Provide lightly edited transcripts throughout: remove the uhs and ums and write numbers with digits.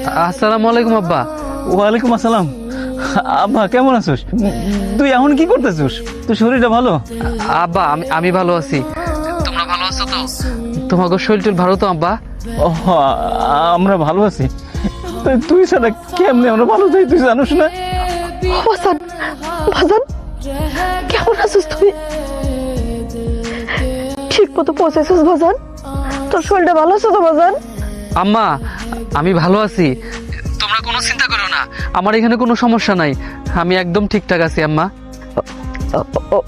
আসসালামু আলাইকুম আব্বা। ওয়ালাইকুম আসসালাম। আব্বা কেমন আছিস? তুই এখন কি করতেছিস? তোর শরীরটা ভালো? আব্বা আমি ভালো আছি। তোমরা ভালো আছো তো? তোমাকে শরীর টরীর ভালো তো আব্বা? ও, আমরা ভালো আছি। তুই ছাড়া কেমনে আমরা ভালো থাকি তুই জানিস না? বাজান, বাজান কেমন আছিস তুই? ঠিক মতো পৌঁছেছিস বাজান? তোর শরীরটা ভালো আছে তো বাজান? আম্মা আমি ভালো আছি, তোমরা কোনো চিন্তা করো না, আমার এখানে কোনো সমস্যা নাই, আমি একদম ঠিকঠাক আছি আম্মা।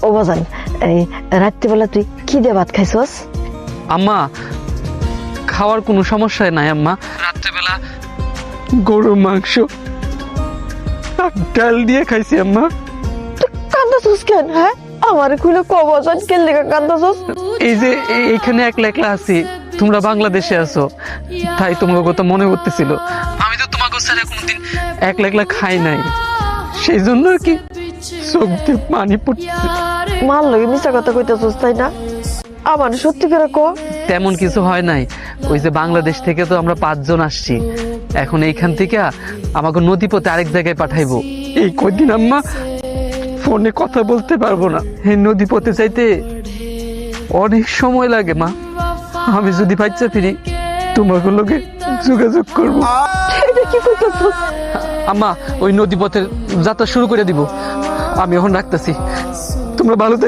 ও বাজান, এই রাত্রিবেলা তুই কি দিয়ে ভাত খাইছস? আম্মা খাওয়ার কোনো সমস্যা নাই আম্মা, রাত্রেবেলা গরুর মাংস আর ডাল দিয়ে খাইছি আম্মা। কান্দাছস কেন? হ্যাঁ আমার খুলে ক বাজান, কেন লেখা কান্দাছস? এই যে এইখানে একলা একলা আছি, তোমরা বাংলাদেশে আছো, তাই তোমাকে কথা মনে করতেছিল। আমি তো তোমাকে ছাড়া কোনোদিন একলা একলা খাই নাই, সেই জন্য আর কি চোখ দিয়ে পানি পড়তেছে। মার লগে মিশা কথা কইতেছস তাই না? আমার সত্যি করে ক। তেমন কিছু হয় নাই, ওই যে বাংলাদেশ থেকে তো আমরা 5 জন আসছি, এখন এইখান থেকে আমাকে নদীপথে আরেক জায়গায় পাঠাইবো। এই কদিন আম্মা ফোনে কথা বলতে পারবো না, এই নদীপথে যাইতে অনেক সময় লাগে মা। আমি যদি বাচ্চা ফিরি তোমাকে লোকে যোগাযোগ করবো। এটা কি কইতেছস? আম্মা ওই নদীপথের যাত্রা শুরু করে দিব, আমি এখন রাখতেছি, তোমরা ভালো থেকো।